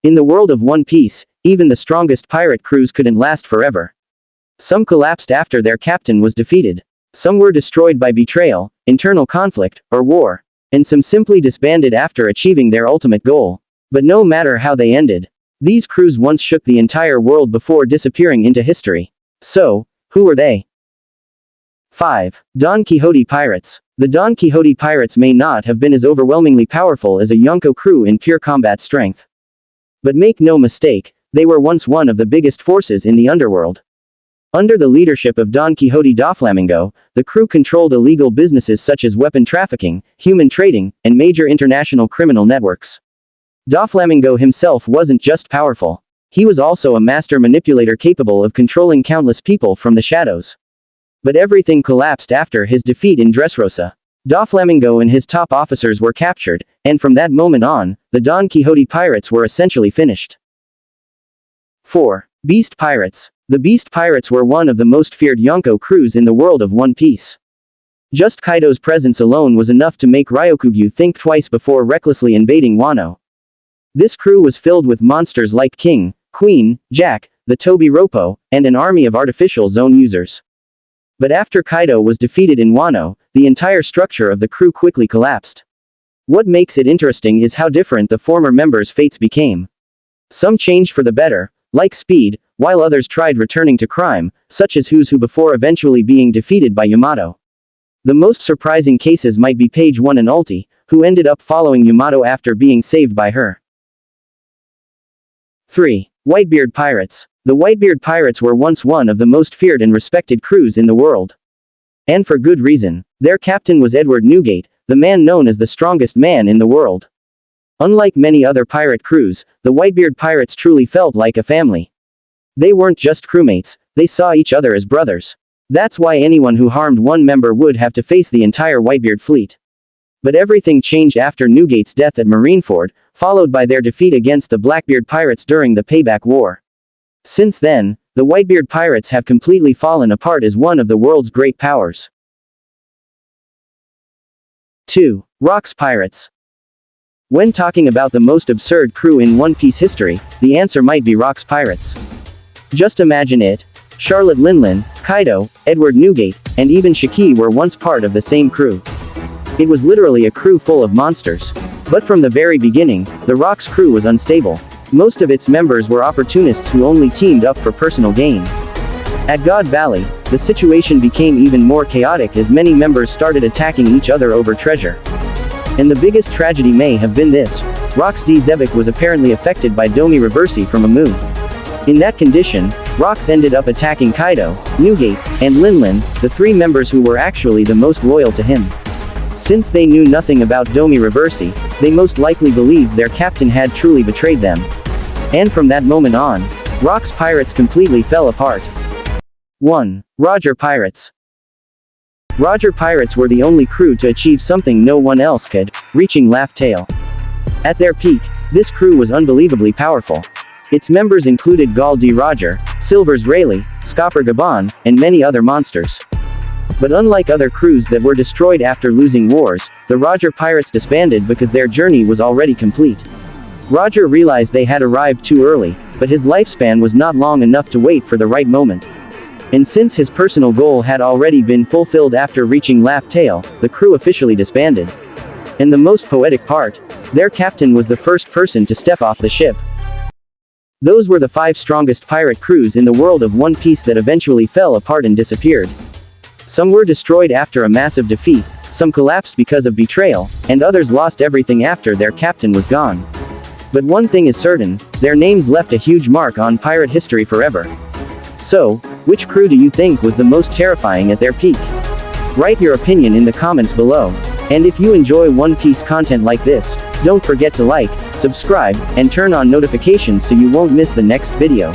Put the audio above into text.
In the world of One Piece, even the strongest pirate crews couldn't last forever. Some collapsed after their captain was defeated. Some were destroyed by betrayal, internal conflict, or war. And some simply disbanded after achieving their ultimate goal. But no matter how they ended, these crews once shook the entire world before disappearing into history. So, who were they? 5. Don Quixote Pirates. The Don Quixote pirates may not have been as overwhelmingly powerful as a Yonko crew in pure combat strength. But make no mistake, they were once one of the biggest forces in the underworld. Under the leadership of Don Quixote Doflamingo, the crew controlled illegal businesses such as weapon trafficking, human trading, and major international criminal networks. Doflamingo himself wasn't just powerful. He was also a master manipulator capable of controlling countless people from the shadows. But everything collapsed after his defeat in Dressrosa. Doflamingo and his top officers were captured, and from that moment on, the Don Quixote pirates were essentially finished. 4. Beast Pirates. The Beast Pirates were one of the most feared Yonko crews in the world of One Piece. Just Kaido's presence alone was enough to make Ryokugyu think twice before recklessly invading Wano. This crew was filled with monsters like King, Queen, Jack, the Toby Roppo, and an army of artificial zone users. But after Kaido was defeated in Wano, the entire structure of the crew quickly collapsed. What makes it interesting is how different the former members' fates became. Some changed for the better, like Speed, while others tried returning to crime, such as Who's Who before eventually being defeated by Yamato. The most surprising cases might be Page 1 and Ulti, who ended up following Yamato after being saved by her. 3. Whitebeard Pirates. The Whitebeard Pirates were once one of the most feared and respected crews in the world. And for good reason. Their captain was Edward Newgate, the man known as the strongest man in the world. Unlike many other pirate crews, the Whitebeard Pirates truly felt like a family. They weren't just crewmates, they saw each other as brothers. That's why anyone who harmed one member would have to face the entire Whitebeard fleet. But everything changed after Newgate's death at Marineford, followed by their defeat against the Blackbeard Pirates during the Payback War. Since then, the Whitebeard Pirates have completely fallen apart as one of the world's great powers. 2. Rocks Pirates. When talking about the most absurd crew in One Piece history, the answer might be Rocks Pirates. Just imagine it. Charlotte Linlin, Kaido, Edward Newgate, and even Shiki were once part of the same crew. It was literally a crew full of monsters. But from the very beginning, the Rocks crew was unstable. Most of its members were opportunists who only teamed up for personal gain. At God Valley, the situation became even more chaotic as many members started attacking each other over treasure. And the biggest tragedy may have been this: Rocks D. Zebek was apparently affected by Domi Reversi from Amu. In that condition, Rocks ended up attacking Kaido, Newgate, and Linlin, the three members who were actually the most loyal to him. Since they knew nothing about Domi Reversi, they most likely believed their captain had truly betrayed them. And from that moment on, Rocks Pirates completely fell apart. 1. Roger Pirates. Roger Pirates were the only crew to achieve something no one else could, reaching Laugh Tale. At their peak, this crew was unbelievably powerful. Its members included Gall D. Roger, Silvers Rayleigh, Scopper Gabon, and many other monsters. But unlike other crews that were destroyed after losing wars, the Roger Pirates disbanded because their journey was already complete. Roger realized they had arrived too early, but his lifespan was not long enough to wait for the right moment. And since his personal goal had already been fulfilled after reaching Laugh Tale, the crew officially disbanded. And the most poetic part, their captain was the first person to step off the ship. Those were the 5 strongest pirate crews in the world of One Piece that eventually fell apart and disappeared. Some were destroyed after a massive defeat, some collapsed because of betrayal, and others lost everything after their captain was gone. But one thing is certain, their names left a huge mark on pirate history forever. So, which crew do you think was the most terrifying at their peak? Write your opinion in the comments below. And if you enjoy One Piece content like this, don't forget to like, subscribe, and turn on notifications so you won't miss the next video.